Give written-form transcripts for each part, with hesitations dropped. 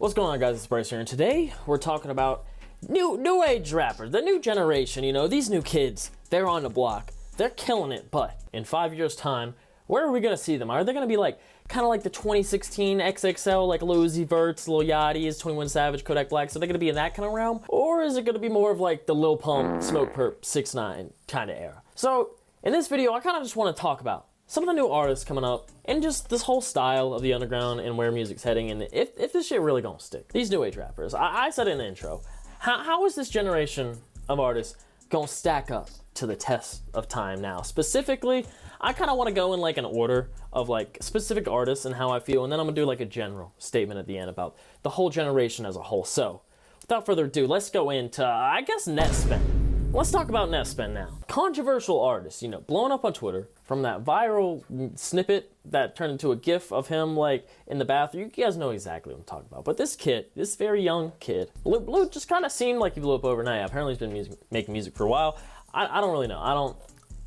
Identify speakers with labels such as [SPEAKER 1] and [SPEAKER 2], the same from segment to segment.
[SPEAKER 1] What's going on, guys? It's Bryce here, and today we're talking about new age rappers, the new generation. You know, these new kids, they're on the block, they're killing it. But in 5 years' time, where are we gonna see them? Are they gonna be like kind of like the 2016 XXL, like Lil Uzi Vert's, Lil Yachty's, 21 Savage, Kodak Black? So they're gonna be in that kind of realm, or is it gonna be more of like the Lil Pump, Smoke Perp, 6ix9ine kind of era? So in this video, I kind of just want to talk about some of the new artists coming up, and just this whole style of the underground and where music's heading, and if this shit really gonna stick. These new age rappers, I said in the intro, how is this generation of artists gonna stack up to the test of time now? Specifically, I kind of want to go in like an order of like specific artists and how I feel, and then I'm gonna do like a general statement at the end about the whole generation as a whole. So, without further ado, let's go into, I guess, Net Spen. Let's talk about Net Spen now. Controversial artist, you know, blowing up on Twitter from that viral snippet that turned into a gif of him like in the bathroom. You guys know exactly what I'm talking about. But this kid, this very young kid, blew just kind of seemed like he blew up overnight. Apparently he's been making music for a while. I don't really know.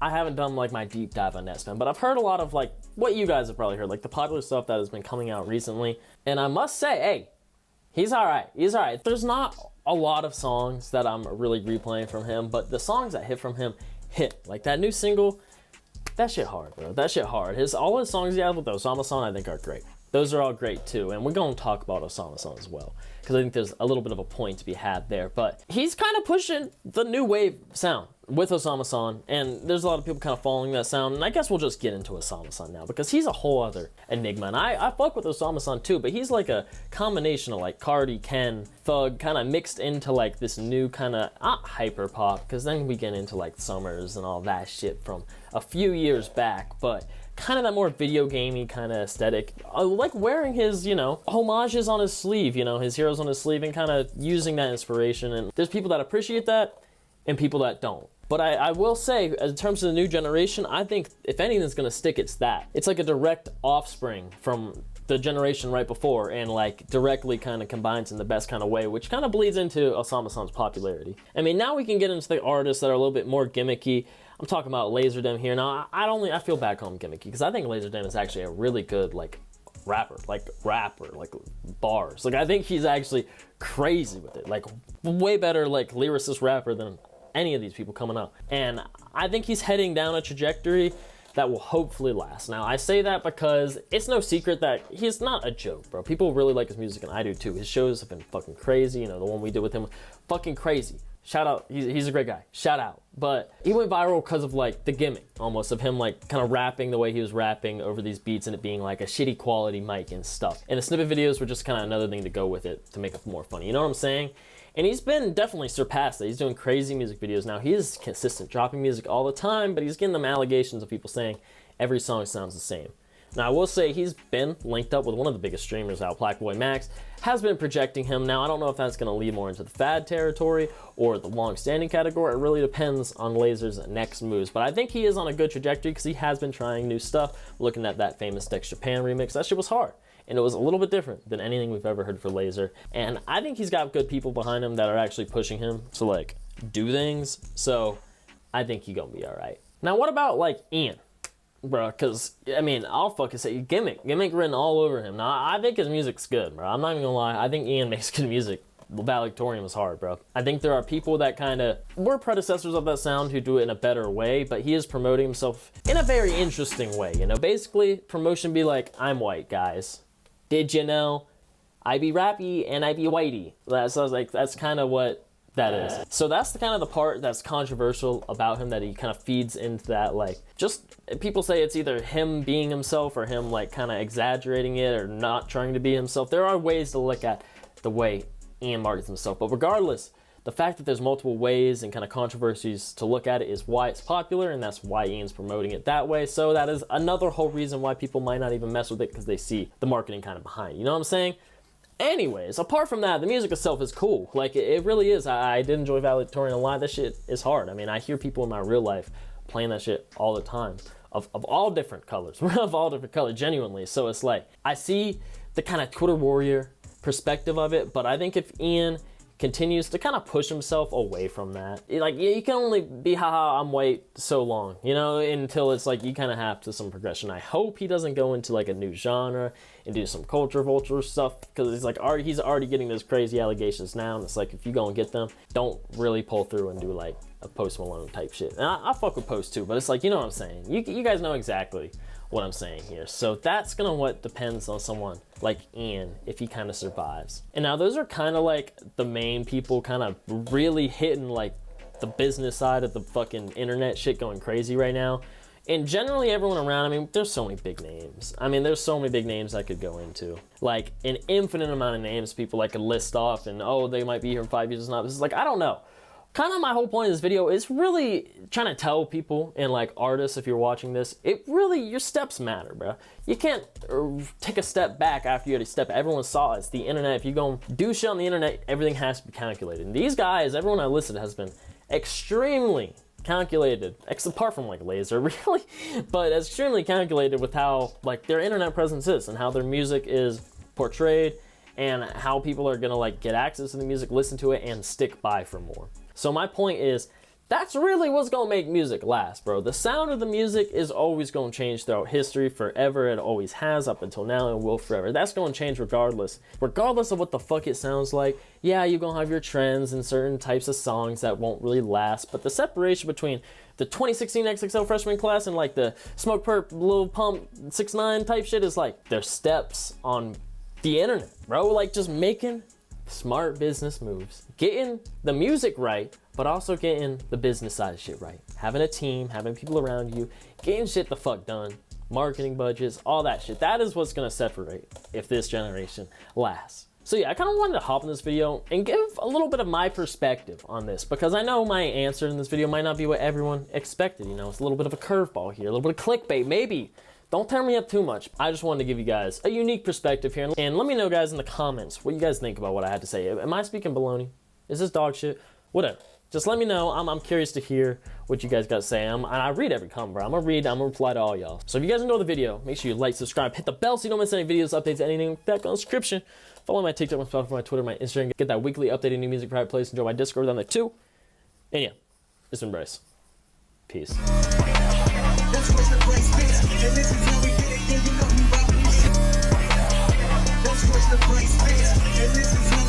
[SPEAKER 1] I haven't done like my deep dive on Net Spen, but I've heard a lot of like what you guys have probably heard, like the popular stuff that has been coming out recently. And I must say, hey, he's all right. He's all right. There's not a lot of songs that I'm really replaying from him, but the songs that hit from him hit. Like that new single, that shit hard, bro. That shit hard. All his songs he has with OsamaSon, I think, are great. Those are all great too, and we're gonna talk about OsamaSon as well, because I think there's a little bit of a point to be had there. But he's kind of pushing the new wave sound with OsamaSon, and there's a lot of people kind of following that sound, and I guess we'll just get into OsamaSon now, because he's a whole other enigma, and I fuck with OsamaSon too, but he's like a combination of like Cardi, Ken, Thug, kind of mixed into like this new kind of, not hyper pop, because then we get into like Summers and all that shit from a few years back, but kind of that more video gamey kind of aesthetic, like wearing his, you know, homages on his sleeve, you know, his heroes on his sleeve, and kind of using that inspiration. And there's people that appreciate that and people that don't. But I will say, in terms of the new generation, I think if anything's gonna stick, it's that. It's like a direct offspring from the generation right before, and like directly kind of combines in the best kind of way, which kind of bleeds into OsamaSon's popularity. I mean, now we can get into the artists that are a little bit more gimmicky. I'm talking about Lazer Dim here. Now, I feel bad calling him gimmicky, because I think Lazer Dim is actually a really good like rapper, like bars. Like I think he's actually crazy with it, like way better like lyricist rapper than any of these people coming up. And I think he's heading down a trajectory that will hopefully last. Now, I say that because it's no secret that he's not a joke, bro. People really like his music, and I do too. His shows have been fucking crazy. You know, the one we did with him, fucking crazy. Shout out, he's a great guy. Shout out. But he went viral because of like the gimmick almost of him like kind of rapping the way he was rapping over these beats, and it being like a shitty quality mic and stuff. And the snippet videos were just kind of another thing to go with it to make it more funny. You know what I'm saying? And he's been definitely surpassed that. He's doing crazy music videos now. He is consistent, dropping music all the time, but he's getting them allegations of people saying every song sounds the same. Now, I will say he's been linked up with one of the biggest streamers out, Blackboy Max, has been projecting him. Now, I don't know if that's going to lead more into the fad territory or the long-standing category. It really depends on Lazer's next moves. But I think he is on a good trajectory because he has been trying new stuff. Looking at that famous Dex Japan remix, that shit was hard. And it was a little bit different than anything we've ever heard for Lazer. And I think he's got good people behind him that are actually pushing him to like do things. So I think he's gonna be all right. Now, what about like Ian? Bro, because, I mean, I'll fucking say gimmick written all over him. Now, I think his music's good, bro. I'm not even gonna lie. I think Ian makes good music. The Valedictorian was hard, bro. I think there are people that kind of were predecessors of that sound who do it in a better way, but he is promoting himself in a very interesting way. You know, basically, promotion be like, I'm white, guys. Did you know? I be rappy and I be whitey. That's kind of what that is. So that's the kind of the part that's controversial about him, that he kind of feeds into that, like, just people say it's either him being himself or him like kind of exaggerating it or not trying to be himself. There are ways to look at the way Ian markets himself, but regardless, the fact that there's multiple ways and kind of controversies to look at it is why it's popular, and that's why Ian's promoting it that way. So that is another whole reason why people might not even mess with it, because they see the marketing kind of behind. You know what I'm saying? Anyways, apart from that, the music itself is cool. Like, it really is. I did enjoy Valedictorian a lot. That shit is hard. I mean, I hear people in my real life playing that shit all the time, of all different colors, of all different colors, genuinely. So it's like, I see the kind of Twitter warrior perspective of it, but I think if Ian continues to kind of push himself away from that. Like, yeah, you can only be haha I'm white so long, you know, until it's like you kind of have to some progression. I hope he doesn't go into like a new genre and do some culture vulture stuff, because it's like he's already getting those crazy allegations now, and it's like, if you go and get them, don't really pull through and do like a Post Malone type shit. And I fuck with Post too, but it's like, you know what I'm saying, you guys know exactly what I'm saying here. So that's gonna what depends on someone like Ian, if he kind of survives. And now those are kind of like the main people kind of really hitting like the business side of the fucking internet shit going crazy right now. And generally everyone around, I mean, there's so many big names. I mean, there's so many big names I could go into. Like an infinite amount of names people like could list off, and oh, they might be here in 5 years or not. This is like, I don't know. Kind of my whole point of this video is really trying to tell people and like artists, if you're watching this, it really, your steps matter, bro. You can't take a step back after you already step. Everyone saw it. It's the internet. If you go and do shit on the internet, everything has to be calculated. And these guys, everyone I listed has been extremely calculated, apart from like Lazer, really, but extremely calculated with how like their internet presence is and how their music is portrayed and how people are gonna like get access to the music, listen to it, and stick by for more. So my point is, that's really what's gonna make music last, bro. The sound of the music is always gonna change throughout history, forever. It always has up until now and will forever. That's gonna change regardless of what the fuck it sounds like. Yeah, you're gonna have your trends and certain types of songs that won't really last, but the separation between the 2016 XXL freshman class and like the Smoke Perp, Lil Pump, 6ix9ine type shit is like their steps on the internet, bro. Like just making smart business moves, getting the music right, but also getting the business side of shit right. Having a team, having people around you, getting shit the fuck done, marketing budgets, all that shit. That is what's gonna separate if this generation lasts. So yeah, I kind of wanted to hop in this video and give a little bit of my perspective on this, because I know my answer in this video might not be what everyone expected. You know, it's a little bit of a curveball here, a little bit of clickbait, maybe. Don't turn me up too much. I just wanted to give you guys a unique perspective here. And let me know, guys, in the comments what you guys think about what I had to say. Am I speaking baloney? Is this dog shit? Whatever. Just let me know. I'm curious to hear what you guys got to say. And I read every comment, bro. I'm gonna reply to all y'all. So if you guys enjoy the video, make sure you like, subscribe, hit the bell so you don't miss any videos, updates, anything back on the description. Follow my TikTok, my Spotify, my Twitter, my Instagram. Get that weekly updated new music private place. Enjoy my Discord down there too. And yeah, it's been Bryce. Peace. That's what's the price, and this is how